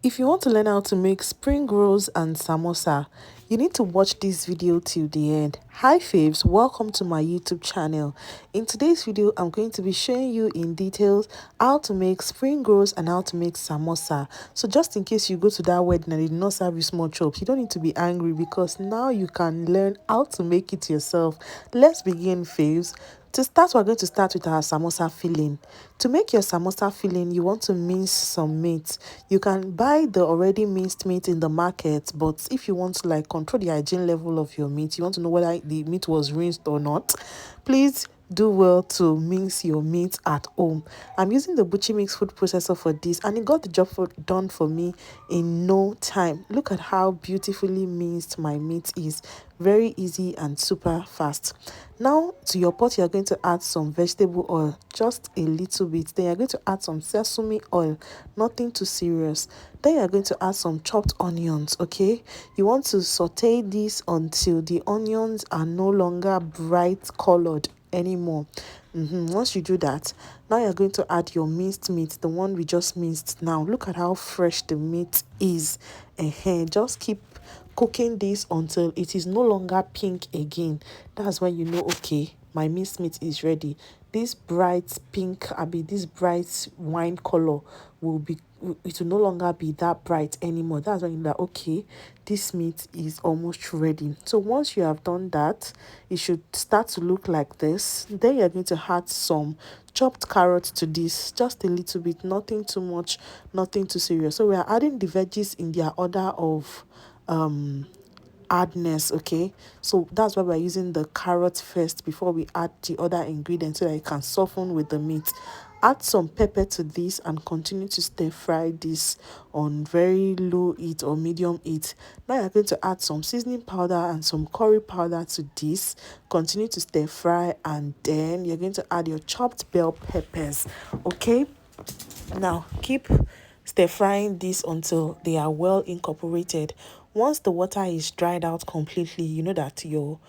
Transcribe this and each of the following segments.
If you want to learn how to make spring rolls and samosa, you need to watch this video till the end. Hi faves, welcome to my YouTube channel. In today's video, I'm going to be showing you in details how to make spring rolls and how to make samosa. So just in case you go to that wedding and they did not serve you small chops, you don't need to be angry because now you can learn how to make it yourself. Let's begin, faves. To start, we're going to start with our samosa filling. To make your samosa filling, you want to mince some meat. You can buy the already minced meat in the market, but if you want to control the hygiene level of your meat, you want to know whether the meat was rinsed or not, please do well to mince your meat at home. I'm using the Butchie Mix food processor for this, and it got the job done for me in no time. Look at how beautifully minced my meat is. Very easy and super fast. Now to your pot, you're going to add some vegetable oil, just a little bit. Then you're going to add some sesame oil, nothing too serious. Then you're going to add some chopped onions. Okay, you want to saute this until the onions are no longer bright colored anymore. Once you do that, now you're going to add your minced meat, the one we just minced. Now look at how fresh the meat is. Just keep cooking this until it is no longer pink again. That's when you know, okay, my minced meat is ready. This bright pink, this bright wine color it will no longer be that bright anymore. That's when you know, okay, this meat is almost ready. So once you have done that, it should start to look like this. Then you're going to add some chopped carrots to this, just a little bit, nothing too much, nothing too serious. So we are adding the veggies in their order of hardness. Okay, so that's why we're using the carrot first before we add the other ingredients, so that it can soften with the meat. Add some pepper to this and continue to stir fry this on very low heat or medium heat. Now you're going to add some seasoning powder and some curry powder to this. Continue to stir fry, and then you're going to add your chopped bell peppers. Okay, now keep stir frying this until they are well incorporated. Once the water is dried out completely, you know that your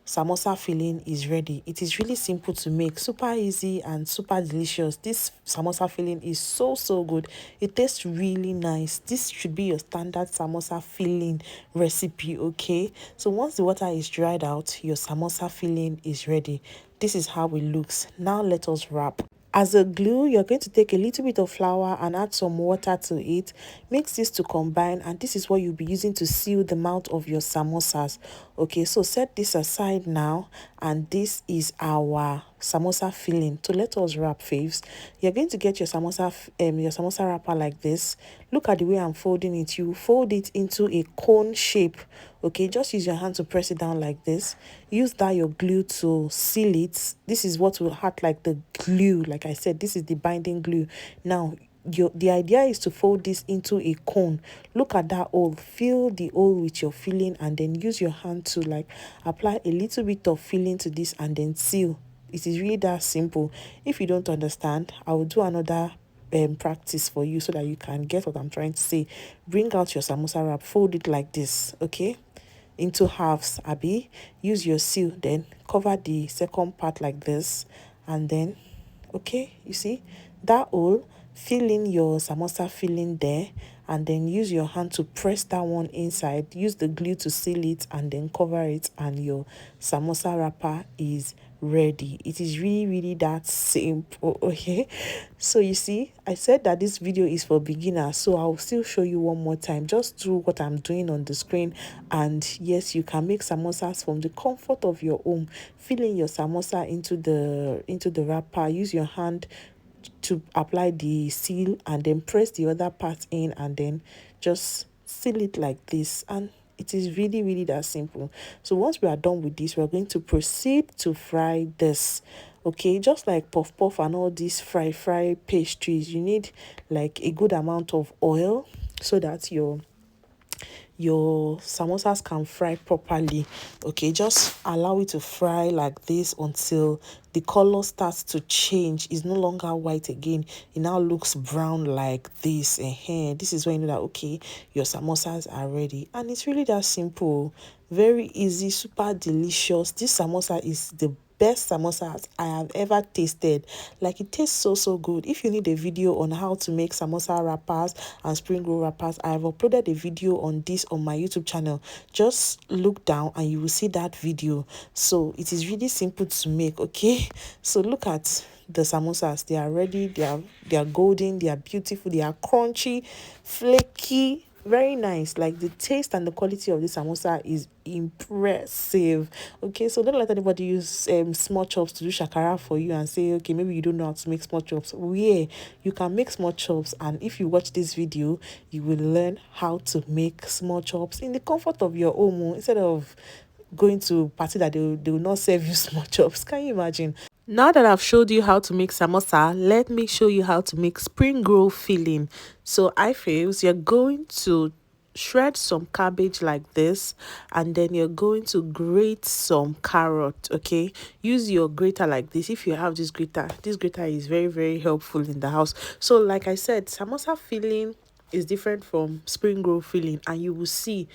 samosa filling is ready. It is really simple to make, super easy and super delicious. This samosa filling is so good. It tastes really nice. This should be your standard samosa filling recipe. Okay, so once the water is dried out, your samosa filling is ready. This is how it looks. Now let us wrap. As a glue, you're going to take a little bit of flour and add some water to it. Mix this to combine, and this is what you'll be using to seal the mouth of your samosas. Okay, so set this aside now, and this is our samosa filling. So let us wrap, faves. You're going to get your samosa wrapper like this. Look at the way I'm folding it. You fold it into a cone shape. Okay, just use your hand to press it down like this. Use that your glue to seal it. This is what will act like the glue. Like I said, this is the binding glue. Now the idea is to fold this into a cone. Look at that hole. Fill the hole with your filling, and then use your hand to apply a little bit of filling to this and then seal. It is really that simple. If you don't understand, I will do another practice for you so that you can get what I'm trying to say. Bring out your samosa wrap, fold it like this, okay, into halves. Use your seal, then cover the second part like this, and then okay, you see that hole, fill in your samosa filling there, and then use your hand to press that one inside. Use the glue to seal it, and then cover it, and your samosa wrapper is ready. It is really that simple. Okay, so you see, I said that this video is for beginners, so I'll still show you one more time. Just do what I'm doing on the screen, and yes, you can make samosas from the comfort of your home. Fill in your samosa into the wrapper. Use your hand to apply the seal, and then press the other part in, and then just seal it like this, and it is really that simple. So once we are done with this, we're going to proceed to fry this. Okay, just like puff puff and all these fry pastries, you need like a good amount of oil so that your samosas can fry properly. Okay, just allow it to fry like this until the color starts to change. It's no longer white again. It now looks brown like this. This is when you know that okay, your samosas are ready. And it's really that simple. Very easy, super delicious. This samosa is the best samosas I have ever tasted. Like, it tastes so good. If you need a video on how to make samosa wrappers and spring roll wrappers, I have uploaded a video on this on my YouTube channel. Just look down and you will see that video. So it is really simple to make. Okay, so look at the samosas. They are ready. They are golden, they are beautiful, they are crunchy, flaky, very nice. Like, the taste and the quality of this samosa is impressive. Okay, so don't let anybody use small chops to do shakara for you and say, okay, maybe you don't know how to make small chops. Yeah, you can make small chops, and if you watch this video, you will learn how to make small chops in the comfort of your home, instead of going to party that they will not serve you small chops. Can you imagine? Now that I've showed you how to make samosa, let me show you how to make spring roll filling. So I faves, you're going to shred some cabbage like this, and then you're going to grate some carrot. Okay, use your grater like this. If you have this grater is very helpful in the house. So like I said, samosa filling is different from spring roll filling, and you will see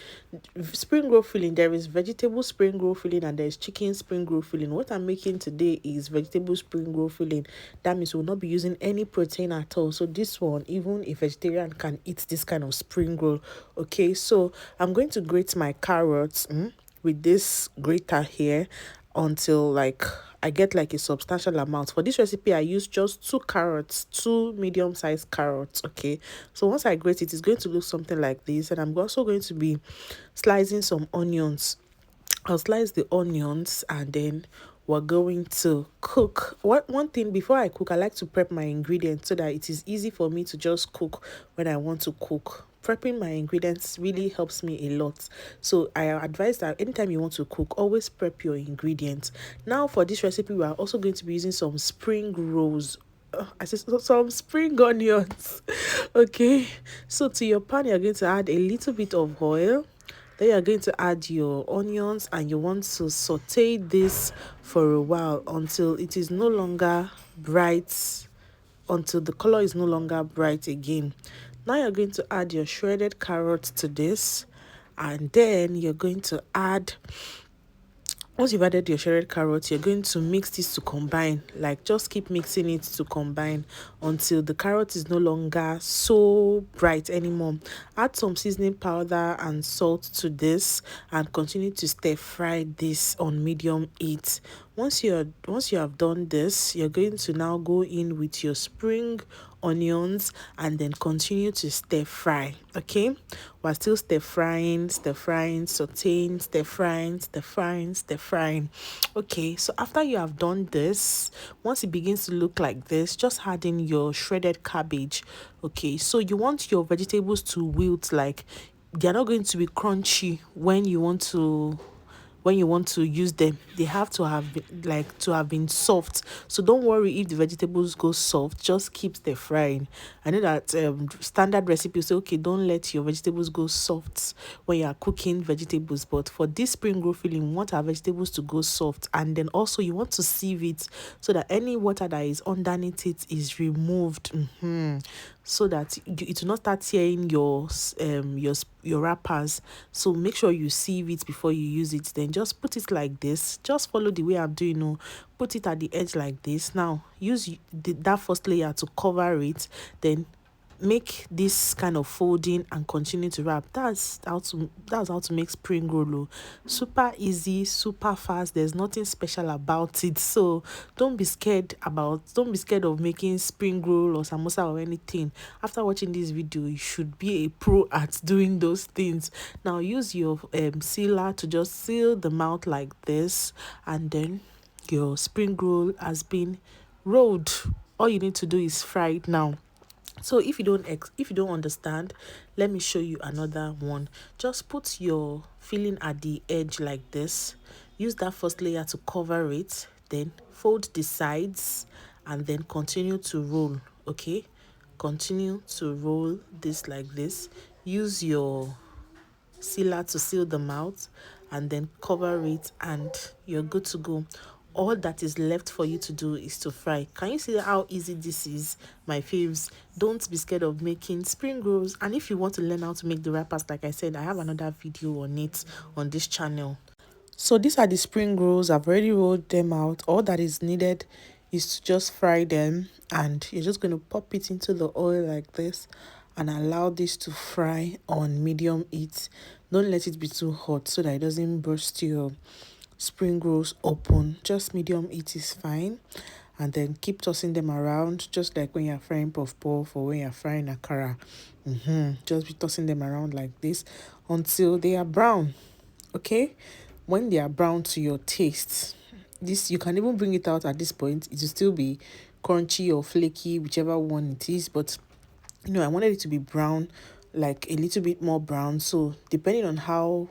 spring roll filling, there is vegetable spring roll filling and there's chicken spring roll filling. What I'm making today is vegetable spring roll filling. That means we'll not be using any protein at all. So this one, even a vegetarian can eat this kind of spring roll. Okay, so I'm going to grate my carrots with this grater here until like I get like a substantial amount. For this recipe, I use just 2 carrots, 2 medium-sized carrots. Okay, so once I grate it, it's going to look something like this, and I'm also going to be slicing some onions. I'll slice the onions, and then we're going to cook. One thing before I cook, I like to prep my ingredients so that it is easy for me to just cook when I want to cook. Prepping my ingredients really helps me a lot. So I advise that anytime you want to cook, always prep your ingredients. Now for this recipe, we are also going to be using some spring rolls. I said some spring onions. Okay, so to your pan, you're going to add a little bit of oil. Then you're going to add your onions, and you want to saute this for a while until it is no longer bright, until the color is no longer bright again. Now you're going to add your shredded carrots to this, and then you're going to add, once you've added your shredded carrots, you're going to mix this to combine. Like, just keep mixing it to combine until the carrot is no longer so bright anymore. Add some seasoning powder and salt to this, and continue to stir fry this on medium heat. Once you have done this, you're going to now go in with your spring onions, and then continue to stir fry. Okay, we're still stir frying, sauteing, stir frying. Okay, so after you have done this, once it begins to look like this, just add in your shredded cabbage. Okay, so you want your vegetables to wilt, like they're not going to be crunchy when you want to use them. They have to have been soft. So don't worry if the vegetables go soft, just keep the frying. I know that standard recipe say, okay, don't let your vegetables go soft when you are cooking vegetables, but for this spring roll filling, we want our vegetables to go soft, and then also you want to sieve it so that any water that is underneath it is removed. So that it will not start tearing your wrappers. So make sure you sieve it before you use it. Then just put it like this. Just follow the way I'm doing. Put it at the edge like this. Now use that first layer to cover it. Then make this kind of folding and continue to wrap. That's how to make spring roll. Super easy, super fast. There's nothing special about it. So don't be scared of making spring roll or samosa or anything. After watching this video, you should be a pro at doing those things. Now use your sealer to just seal the mouth like this, and then your spring roll has been rolled. All you need to do is fry it now. So if you don't understand, let me show you another one. Just put your filling at the edge like this. Use that first layer to cover it. Then fold the sides, and then continue to roll. Okay, continue to roll this like this. Use your sealer to seal the mouth, and then cover it, and you're good to go. All that is left for you to do is to fry. Can you see how easy this is, my faves? Don't be scared of making spring rolls. And if you want to learn how to make the wrappers, like I said, I have another video on it on this channel. So these are the spring rolls. I've already rolled them out. All that is needed is to just fry them, and you're just going to pop it into the oil like this and allow this to fry on medium heat. Don't let it be too hot so that it doesn't burst your spring rolls open. Just medium heat is fine. And then keep tossing them around, just like when you're frying puff puff or when you're frying akara. Just be tossing them around like this until they are brown. Okay, when they are brown to your taste, this you can even bring it out at this point. It will still be crunchy or flaky, whichever one it is, but I wanted it to be brown, like a little bit more brown. So depending on how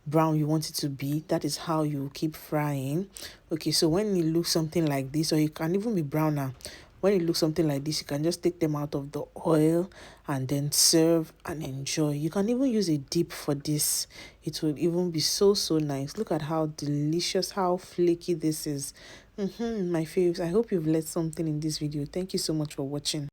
brown you want it to be, that is how you keep frying. Okay, so when it looks something like this, or you can even be browner, when it looks something like this, you can just take them out of the oil and then serve and enjoy. You can even use a dip for this. It will even be so nice. Look at how delicious, how flaky this is. My faves. I hope you've learned something in this video. Thank you so much for watching.